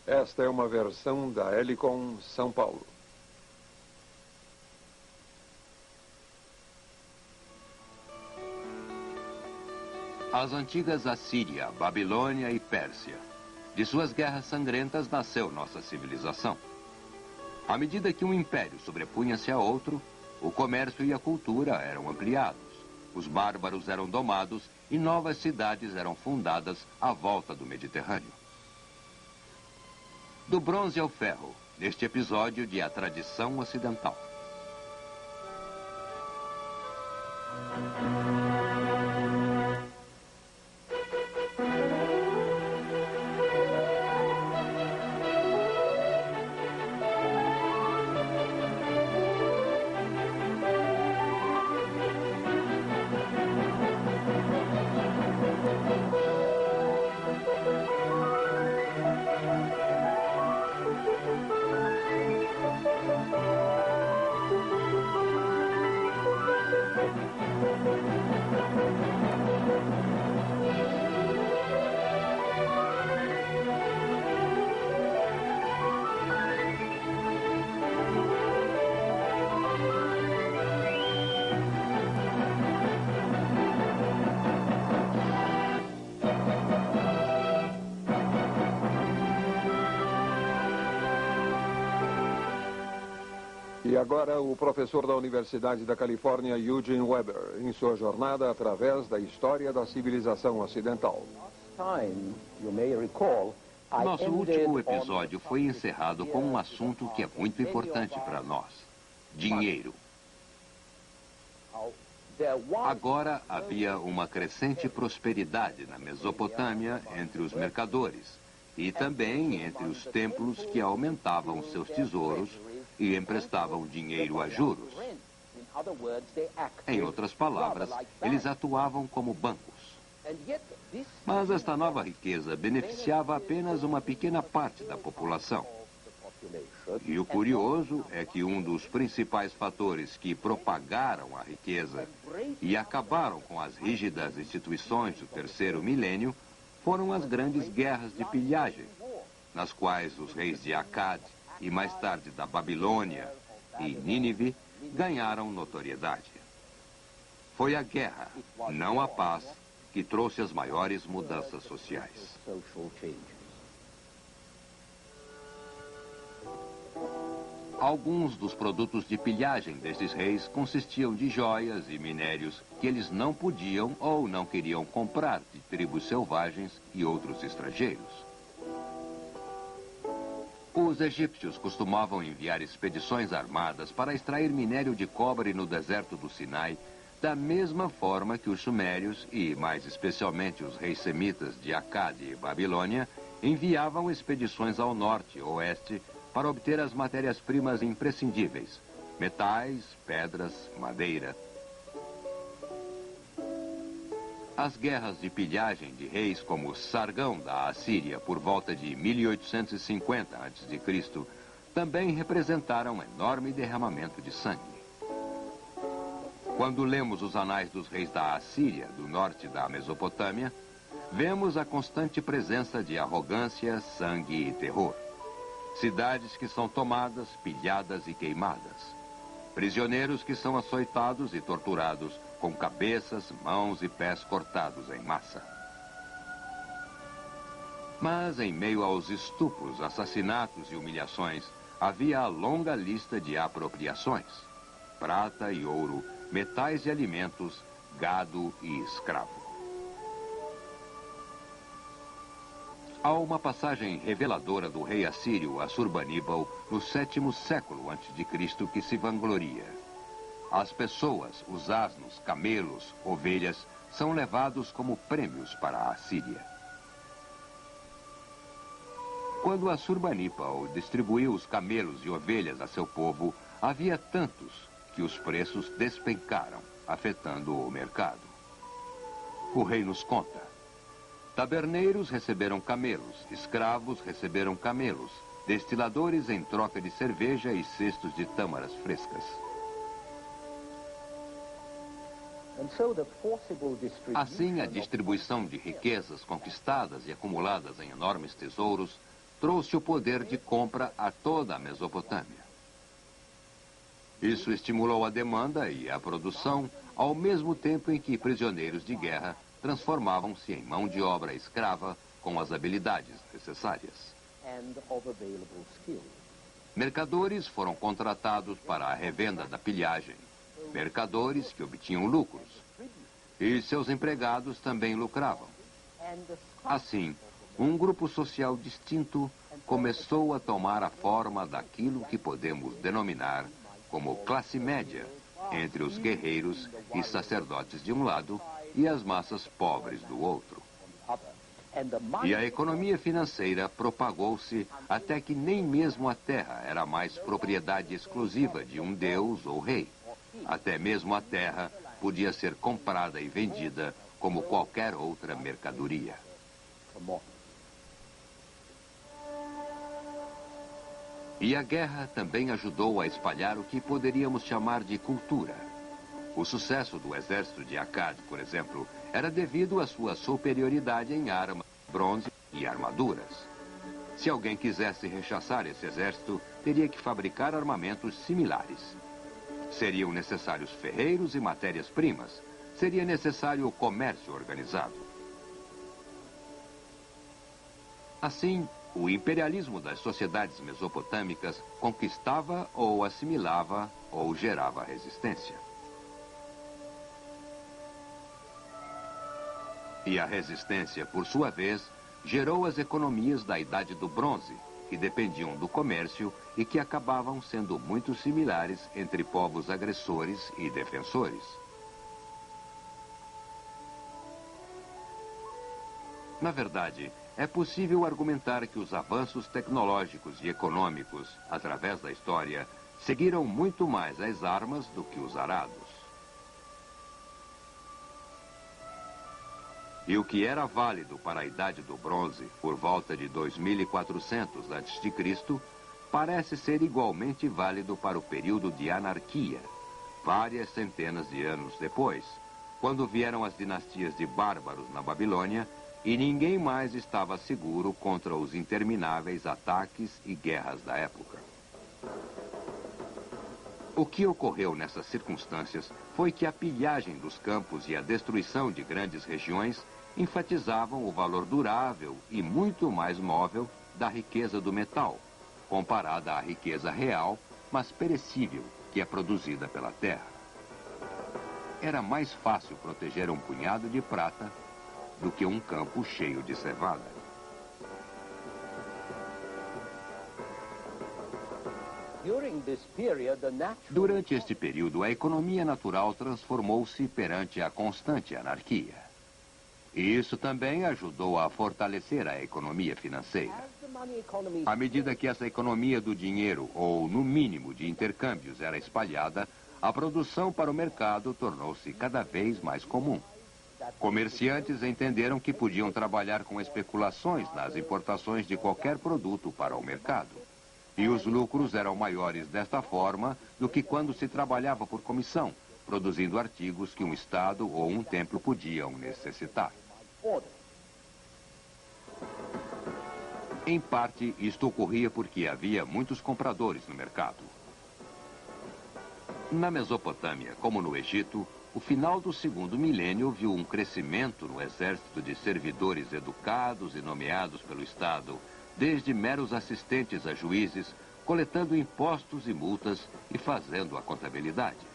Esta é uma versão da Helicon São Paulo. As antigas Assíria, Babilônia e Pérsia. De suas guerras sangrentas nasceu nossa civilização. À medida que um império sobrepunha-se a outro, o comércio e a cultura eram ampliados, os bárbaros eram domados e novas cidades eram fundadas à volta do Mediterrâneo. Do bronze ao ferro, neste episódio de A Tradição Ocidental. E agora o professor da Universidade da Califórnia, Eugene Weber, em sua jornada através da história da civilização ocidental. Nosso último episódio foi encerrado com um assunto que é muito importante para nós: dinheiro. Agora havia uma crescente prosperidade na Mesopotâmia entre os mercadores e também entre os templos que aumentavam seus tesouros e emprestavam dinheiro a juros. Em outras palavras, eles atuavam como bancos. Mas esta nova riqueza beneficiava apenas uma pequena parte da população. E o curioso é que um dos principais fatores que propagaram a riqueza e acabaram com as rígidas instituições do terceiro milênio foram as grandes guerras de pilhagem, nas quais os reis de Akkad e mais tarde da Babilônia e Nínive ganharam notoriedade. Foi a guerra, não a paz, que trouxe as maiores mudanças sociais. Alguns dos produtos de pilhagem destes reis consistiam de joias e minérios que eles não podiam ou não queriam comprar de tribos selvagens e outros estrangeiros. Os egípcios costumavam enviar expedições armadas para extrair minério de cobre no deserto do Sinai, da mesma forma que os sumérios, e mais especialmente os reis semitas de Akkad e Babilônia, enviavam expedições ao norte e oeste para obter as matérias-primas imprescindíveis: metais, pedras, madeira. As guerras de pilhagem de reis como Sargão da Assíria por volta de 1850 a.C. também representaram um enorme derramamento de sangue. Quando lemos os anais dos reis da Assíria, do norte da Mesopotâmia, vemos a constante presença de arrogância, sangue e terror. Cidades que são tomadas, pilhadas e queimadas. Prisioneiros que são açoitados e torturados, com cabeças, mãos e pés cortados em massa. Mas, em meio aos estupros, assassinatos e humilhações, havia a longa lista de apropriações: prata e ouro, metais e alimentos, gado e escravo. Há uma passagem reveladora do rei assírio Assurbanípal no 7º século a.C. que se vangloria. As pessoas, os asnos, camelos, ovelhas, são levados como prêmios para a Assíria. Quando Assurbanípal distribuiu os camelos e ovelhas a seu povo, havia tantos que os preços despencaram, afetando o mercado. O rei nos conta: taberneiros receberam camelos, escravos receberam camelos, destiladores em troca de cerveja e cestos de tâmaras frescas. Assim, a distribuição de riquezas conquistadas e acumuladas em enormes tesouros trouxe o poder de compra a toda a Mesopotâmia. Isso estimulou a demanda e a produção, ao mesmo tempo em que prisioneiros de guerra transformavam-se em mão de obra escrava com as habilidades necessárias. Mercadores foram contratados para a revenda da pilhagem, mercadores que obtinham lucros, e seus empregados também lucravam. Assim, um grupo social distinto começou a tomar a forma daquilo que podemos denominar como classe média, entre os guerreiros e sacerdotes de um lado e as massas pobres do outro. E a economia financeira propagou-se até que nem mesmo a terra era mais propriedade exclusiva de um deus ou rei. Até mesmo a terra podia ser comprada e vendida como qualquer outra mercadoria. E a guerra também ajudou a espalhar o que poderíamos chamar de cultura. O sucesso do exército de Akkad, por exemplo, era devido à sua superioridade em armas, bronze e armaduras. Se alguém quisesse rechaçar esse exército, teria que fabricar armamentos similares. Seriam necessários ferreiros e matérias-primas. Seria necessário o comércio organizado. Assim, o imperialismo das sociedades mesopotâmicas conquistava ou assimilava ou gerava resistência. E a resistência, por sua vez, gerou as economias da Idade do Bronze, que dependiam do comércio e que acabavam sendo muito similares entre povos agressores e defensores. Na verdade, é possível argumentar que os avanços tecnológicos e econômicos, através da história, seguiram muito mais as armas do que os arados. E o que era válido para a Idade do Bronze, por volta de 2400 a.C., parece ser igualmente válido para o período de anarquia, várias centenas de anos depois, quando vieram as dinastias de bárbaros na Babilônia e ninguém mais estava seguro contra os intermináveis ataques e guerras da época. O que ocorreu nessas circunstâncias foi que a pilhagem dos campos e a destruição de grandes regiões enfatizavam o valor durável e muito mais móvel da riqueza do metal, comparada à riqueza real, mas perecível, que é produzida pela terra. Era mais fácil proteger um punhado de prata do que um campo cheio de cevada. Durante este período, a economia natural transformou-se perante a constante anarquia. E isso também ajudou a fortalecer a economia financeira. À medida que essa economia do dinheiro, ou no mínimo de intercâmbios, era espalhada, a produção para o mercado tornou-se cada vez mais comum. Comerciantes entenderam que podiam trabalhar com especulações nas importações de qualquer produto para o mercado. E os lucros eram maiores desta forma do que quando se trabalhava por comissão, produzindo artigos que um estado ou um templo podiam necessitar. Em parte, isto ocorria porque havia muitos compradores no mercado. Na Mesopotâmia, como no Egito, o final do segundo milênio viu um crescimento no exército de servidores educados e nomeados pelo Estado, desde meros assistentes a juízes, coletando impostos e multas e fazendo a contabilidade.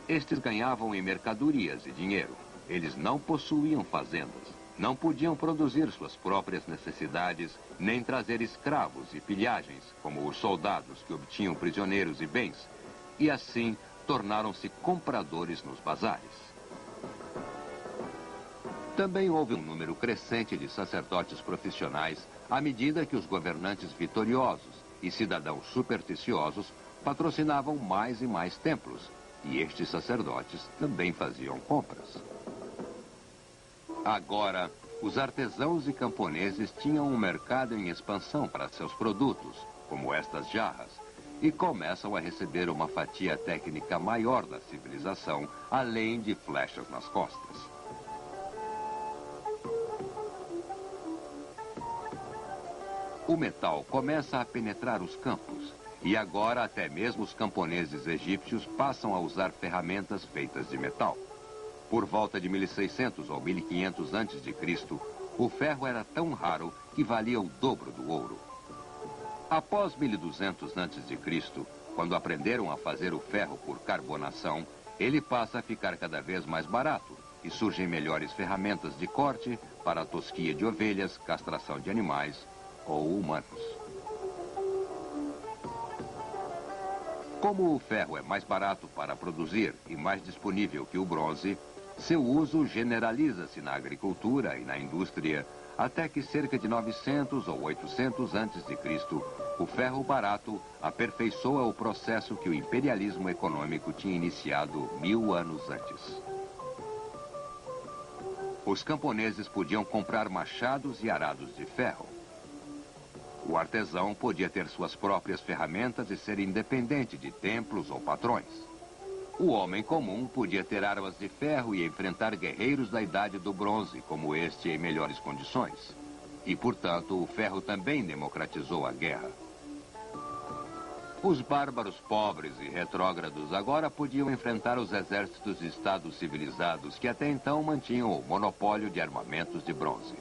Estes ganhavam em mercadorias e dinheiro. Eles não possuíam fazendas, não podiam produzir suas próprias necessidades, nem trazer escravos e pilhagens, como os soldados que obtinham prisioneiros e bens, e assim tornaram-se compradores nos bazares. Também houve um número crescente de sacerdotes profissionais à medida que os governantes vitoriosos e cidadãos supersticiosos patrocinavam mais e mais templos, e estes sacerdotes também faziam compras. Agora, os artesãos e camponeses tinham um mercado em expansão para seus produtos, como estas jarras, e começam a receber uma fatia técnica maior da civilização, além de flechas nas costas. o metal começa a penetrar os campos. E agora até mesmo os camponeses egípcios passam a usar ferramentas feitas de metal. Por volta de 1600 ou 1500 a.C., o ferro era tão raro que valia o dobro do ouro. Após 1200 a.C., quando aprenderam a fazer o ferro por carbonação, ele passa a ficar cada vez mais barato e surgem melhores ferramentas de corte para a tosquia de ovelhas, castração de animais ou humanos. Como o ferro é mais barato para produzir e mais disponível que o bronze, seu uso generaliza-se na agricultura e na indústria, até que cerca de 900 ou 800 a.C., o ferro barato aperfeiçoa o processo que o imperialismo econômico tinha iniciado 1000 anos antes. Os camponeses podiam comprar machados e arados de ferro. O artesão podia ter suas próprias ferramentas e ser independente de templos ou patrões. O homem comum podia ter armas de ferro e enfrentar guerreiros da idade do bronze, como este, em melhores condições. E, portanto, o ferro também democratizou a guerra. Os bárbaros pobres e retrógrados agora podiam enfrentar os exércitos de estados civilizados que até então mantinham o monopólio de armamentos de bronze.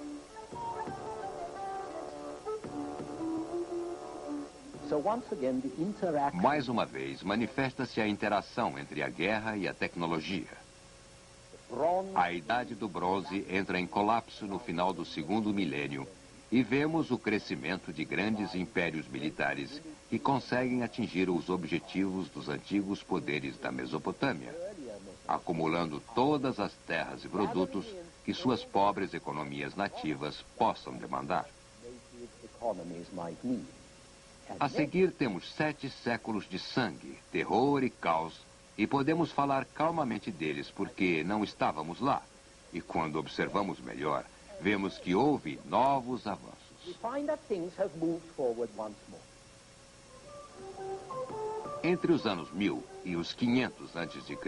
Mais uma vez, manifesta-se a interação entre a guerra e a tecnologia. A idade do bronze entra em colapso no final do segundo milênio e vemos o crescimento de grandes impérios militares que conseguem atingir os objetivos dos antigos poderes da Mesopotâmia, acumulando todas as terras e produtos que suas pobres economias nativas possam demandar. A seguir temos 7 séculos de sangue, terror e caos, e podemos falar calmamente deles porque não estávamos lá. E quando observamos melhor, vemos que houve novos avanços. Entre os anos 1000 e os 500 a.C.,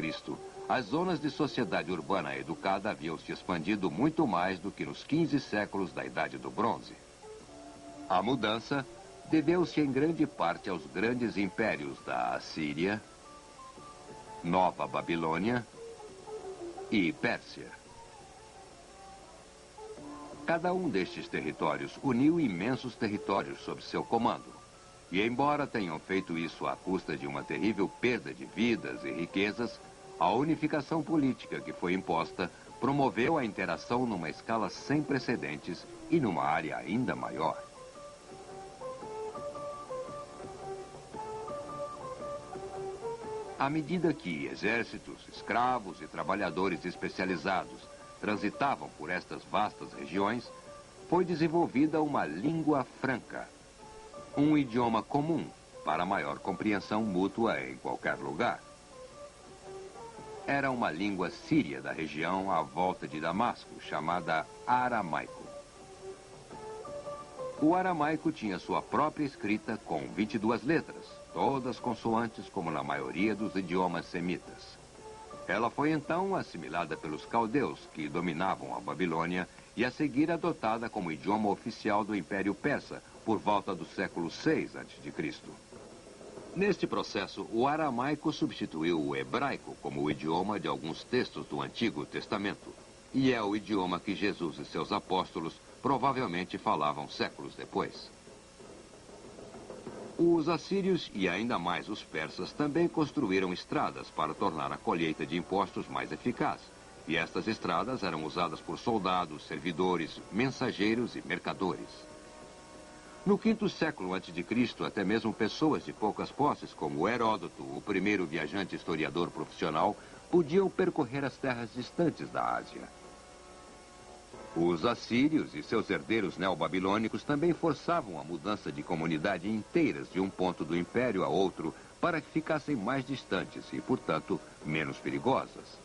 as zonas de sociedade urbana educada haviam se expandido muito mais do que nos 15 séculos da Idade do Bronze. A mudança deveu-se em grande parte aos grandes impérios da Assíria, Nova Babilônia e Pérsia. Cada um destes territórios uniu imensos territórios sob seu comando. E embora tenham feito isso à custa de uma terrível perda de vidas e riquezas, a unificação política que foi imposta promoveu a interação numa escala sem precedentes e numa área ainda maior. À medida que exércitos, escravos e trabalhadores especializados transitavam por estas vastas regiões, foi desenvolvida uma língua franca, um idioma comum para maior compreensão mútua em qualquer lugar. Era uma língua síria da região à volta de Damasco, chamada aramaico. O aramaico tinha sua própria escrita com 22 letras, todas consoantes como na maioria dos idiomas semitas. Ela foi então assimilada pelos caldeus, que dominavam a Babilônia, e a seguir adotada como idioma oficial do Império Persa, por volta do século VI a.C. Neste processo, o aramaico substituiu o hebraico como o idioma de alguns textos do Antigo Testamento, e é o idioma que Jesus e seus apóstolos provavelmente falavam séculos depois. Os assírios e ainda mais os persas também construíram estradas para tornar a colheita de impostos mais eficaz. E estas estradas eram usadas por soldados, servidores, mensageiros e mercadores. No quinto século a.C., até mesmo pessoas de poucas posses, como Heródoto, o primeiro viajante historiador profissional, podiam percorrer as terras distantes da Ásia. Os assírios e seus herdeiros neobabilônicos também forçavam a mudança de comunidade inteiras de um ponto do império a outro para que ficassem mais distantes e, portanto, menos perigosas.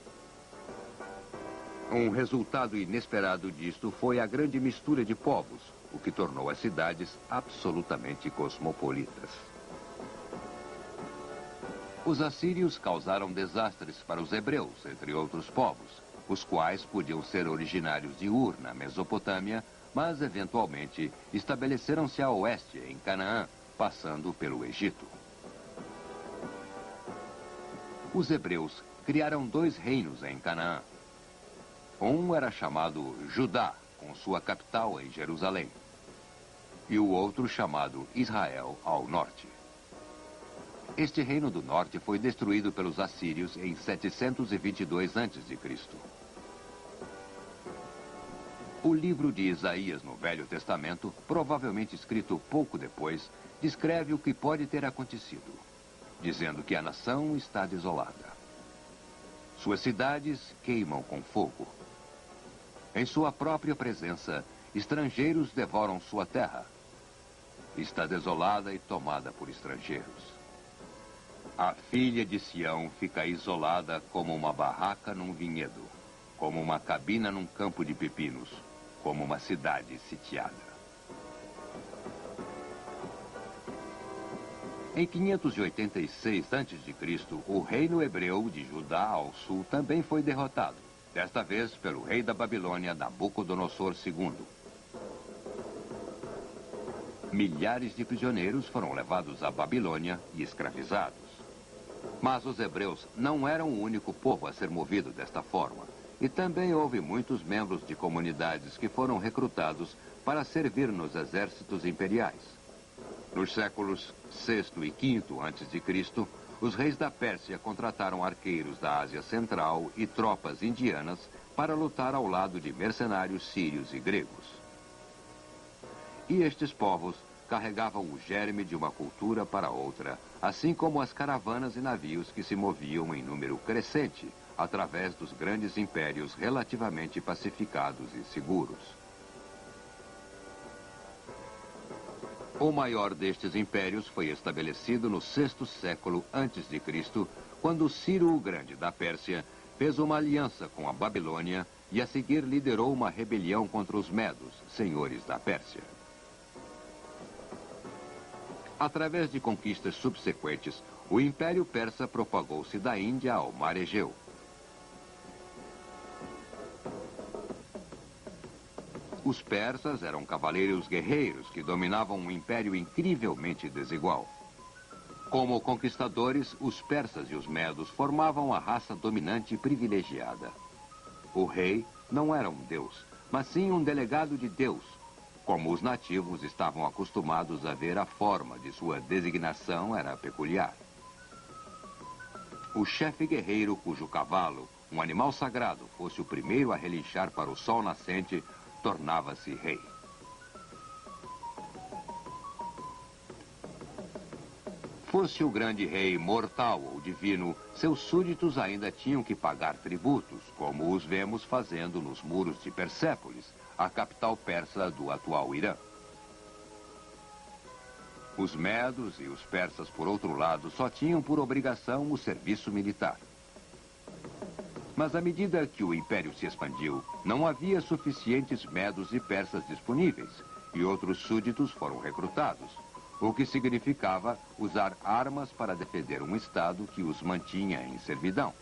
Um resultado inesperado disto foi a grande mistura de povos, o que tornou as cidades absolutamente cosmopolitas. Os assírios causaram desastres para os hebreus, entre outros povos, os quais podiam ser originários de Ur, na Mesopotâmia, mas eventualmente estabeleceram-se a oeste, em Canaã, passando pelo Egito. Os hebreus criaram 2 reinos em Canaã. Um era chamado Judá, com sua capital em Jerusalém, e o outro chamado Israel, ao norte. Este reino do norte foi destruído pelos assírios em 722 a.C. O livro de Isaías no Velho Testamento, provavelmente escrito pouco depois, descreve o que pode ter acontecido, dizendo que a nação está desolada. Suas cidades queimam com fogo. Em sua própria presença, estrangeiros devoram sua terra. Está desolada e tomada por estrangeiros. A filha de Sião fica isolada como uma barraca num vinhedo, como uma cabina num campo de pepinos, como uma cidade sitiada. Em 586 a.C., o reino hebreu de Judá ao sul também foi derrotado, desta vez pelo rei da Babilônia, Nabucodonosor II. Milhares de prisioneiros foram levados à Babilônia e escravizados. Mas os hebreus não eram o único povo a ser movido desta forma. E também houve muitos membros de comunidades que foram recrutados para servir nos exércitos imperiais. Nos séculos VI e V a.C., os reis da Pérsia contrataram arqueiros da Ásia Central e tropas indianas para lutar ao lado de mercenários sírios e gregos. E estes povos carregavam o germe de uma cultura para outra, assim como as caravanas e navios que se moviam em número crescente através dos grandes impérios relativamente pacificados e seguros. O maior destes impérios foi estabelecido no VI século a.C., quando Ciro o Grande da Pérsia fez uma aliança com a Babilônia e a seguir liderou uma rebelião contra os Medos, senhores da Pérsia. Através de conquistas subsequentes, o Império Persa propagou-se da Índia ao Mar Egeu. Os persas eram cavaleiros guerreiros que dominavam um império incrivelmente desigual. Como conquistadores, os persas e os medos formavam a raça dominante e privilegiada. O rei não era um deus, mas sim um delegado de Deus, como os nativos estavam acostumados a ver a forma de sua designação era peculiar. O chefe guerreiro cujo cavalo, um animal sagrado, fosse o primeiro a relinchar para o sol nascente, tornava-se rei. Fosse o grande rei mortal ou divino, seus súditos ainda tinham que pagar tributos, como os vemos fazendo nos muros de Persépolis, a capital persa do atual Irã. Os medos e os persas, por outro lado, só tinham por obrigação o serviço militar. Mas à medida que o império se expandiu, não havia suficientes medos e persas disponíveis, e outros súditos foram recrutados, o que significava usar armas para defender um estado que os mantinha em servidão.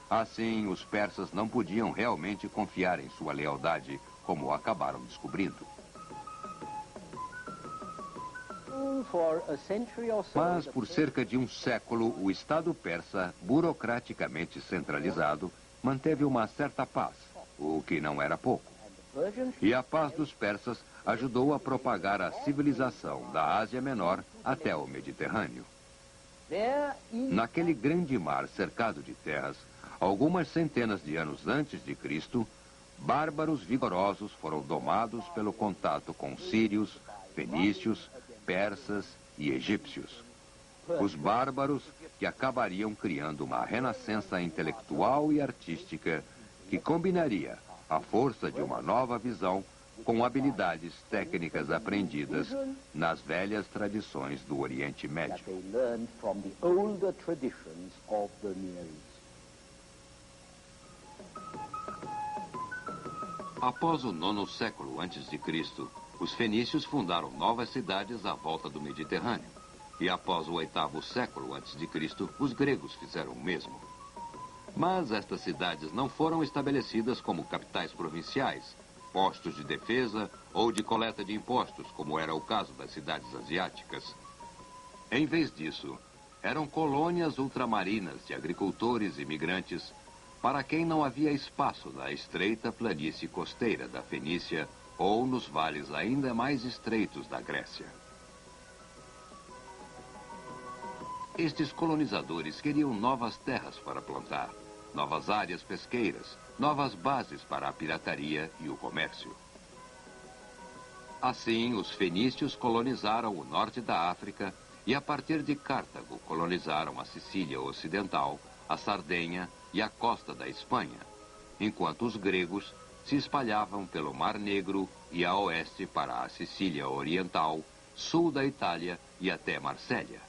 Assim, os persas não podiam realmente confiar em sua lealdade, como acabaram descobrindo. Mas por cerca de um século, o Estado persa, burocraticamente centralizado, manteve uma certa paz, o que não era pouco. E a paz dos persas ajudou a propagar a civilização da Ásia Menor até o Mediterrâneo. Naquele grande mar cercado de terras, algumas centenas de anos antes de Cristo, bárbaros vigorosos foram domados pelo contato com sírios, fenícios, persas e egípcios. Os bárbaros que acabariam criando uma renascença intelectual e artística que combinaria a força de uma nova visão com habilidades técnicas aprendidas nas velhas tradições do Oriente Médio. Após o 9º século a.C., os fenícios fundaram novas cidades à volta do Mediterrâneo. E após o 8º século a.C., os gregos fizeram o mesmo. Mas estas cidades não foram estabelecidas como capitais provinciais, postos de defesa ou de coleta de impostos, como era o caso das cidades asiáticas. Em vez disso, eram colônias ultramarinas de agricultores e imigrantes para quem não havia espaço na estreita planície costeira da Fenícia ou nos vales ainda mais estreitos da Grécia. Estes colonizadores queriam novas terras para plantar, novas áreas pesqueiras, novas bases para a pirataria e o comércio. Assim, os fenícios colonizaram o norte da África e, a partir de Cartago, colonizaram a Sicília Ocidental, a Sardenha e a costa da Espanha, enquanto os gregos se espalhavam pelo Mar Negro e a oeste para a Sicília Oriental, sul da Itália e até Marsella.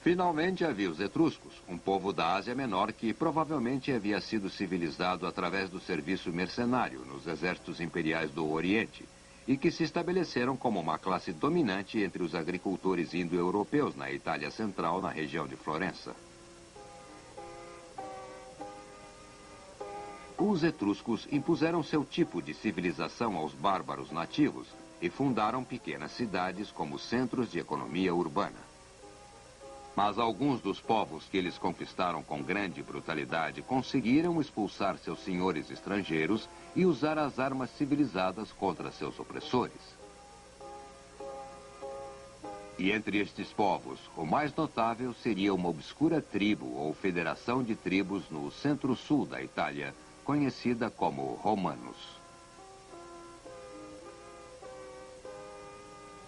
Finalmente havia os etruscos, um povo da Ásia Menor que provavelmente havia sido civilizado através do serviço mercenário nos exércitos imperiais do Oriente e que se estabeleceram como uma classe dominante entre os agricultores indo-europeus na Itália Central, na região de Florença. Os etruscos impuseram seu tipo de civilização aos bárbaros nativos e fundaram pequenas cidades como centros de economia urbana. Mas alguns dos povos que eles conquistaram com grande brutalidade conseguiram expulsar seus senhores estrangeiros e usar as armas civilizadas contra seus opressores. E entre estes povos, o mais notável seria uma obscura tribo ou federação de tribos no centro-sul da Itália, conhecida como romanos.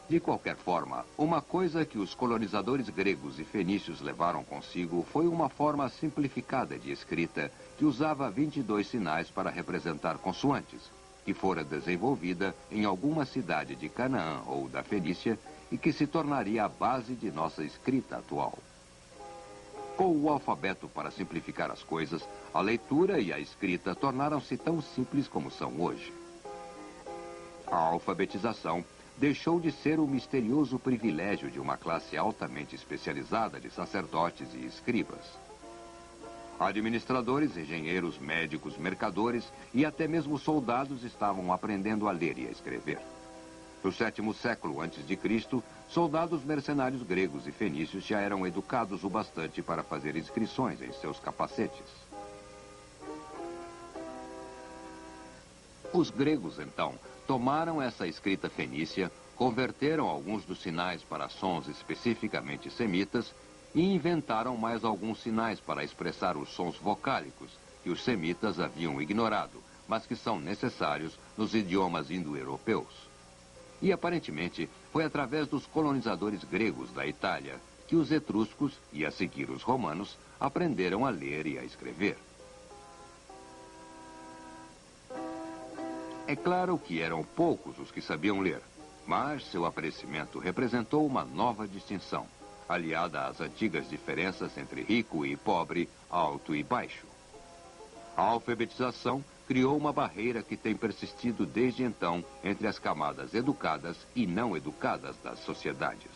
De qualquer forma, uma coisa que os colonizadores gregos e fenícios levaram consigo foi uma forma simplificada de escrita que usava 22 sinais para representar consoantes, que fora desenvolvida em alguma cidade de Canaã ou da Fenícia e que se tornaria a base de nossa escrita atual. Com o alfabeto para simplificar as coisas, a leitura e a escrita tornaram-se tão simples como são hoje. A alfabetização deixou de ser o misterioso privilégio de uma classe altamente especializada de sacerdotes e escribas. Administradores, engenheiros, médicos, mercadores e até mesmo soldados estavam aprendendo a ler e a escrever. No 7º século a.C., soldados mercenários gregos e fenícios já eram educados o bastante para fazer inscrições em seus capacetes. Os gregos, então, tomaram essa escrita fenícia, converteram alguns dos sinais para sons especificamente semitas e inventaram mais alguns sinais para expressar os sons vocálicos que os semitas haviam ignorado, mas que são necessários nos idiomas indo-europeus. E aparentemente foi através dos colonizadores gregos da Itália que os etruscos, e a seguir os romanos, aprenderam a ler e a escrever. É claro que eram poucos os que sabiam ler, mas seu aparecimento representou uma nova distinção, aliada às antigas diferenças entre rico e pobre, alto e baixo. A alfabetização criou uma barreira que tem persistido desde então entre as camadas educadas e não educadas das sociedades.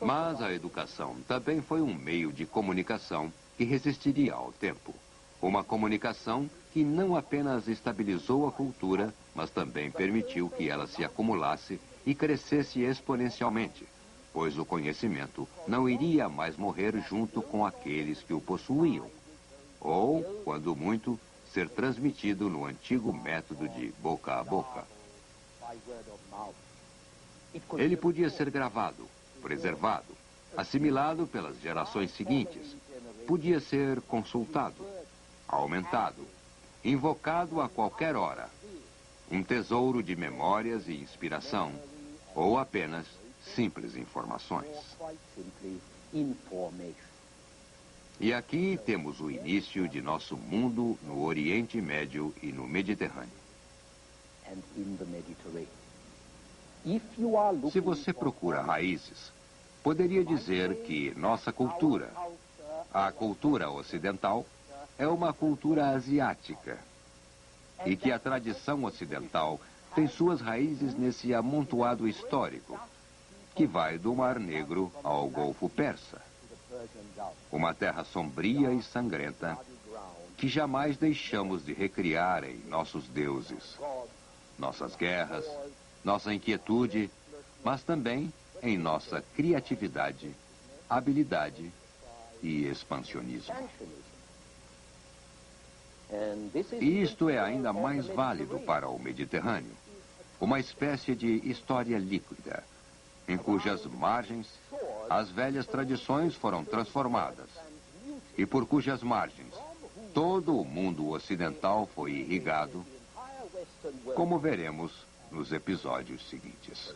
Mas a educação também foi um meio de comunicação que resistiria ao tempo. Uma comunicação que não apenas estabilizou a cultura, mas também permitiu que ela se acumulasse e crescesse exponencialmente, pois o conhecimento não iria mais morrer junto com aqueles que o possuíam, ou, quando muito, ser transmitido no antigo método de boca a boca. Ele podia ser gravado, preservado, assimilado pelas gerações seguintes, podia ser consultado, aumentado, invocado a qualquer hora. Um tesouro de memórias e inspiração, ou apenas simples informações. E aqui temos o início de nosso mundo no Oriente Médio e no Mediterrâneo. Se você procura raízes, poderia dizer que nossa cultura, a cultura ocidental, é uma cultura asiática e que a tradição ocidental tem suas raízes nesse amontoado histórico que vai do Mar Negro ao Golfo Persa. Uma terra sombria e sangrenta que jamais deixamos de recriar em nossos deuses, nossas guerras, nossa inquietude, mas também em nossa criatividade, habilidade e expansionismo. E isto é ainda mais válido para o Mediterrâneo, uma espécie de história líquida, em cujas margens as velhas tradições foram transformadas e por cujas margens todo o mundo ocidental foi irrigado, como veremos nos episódios seguintes.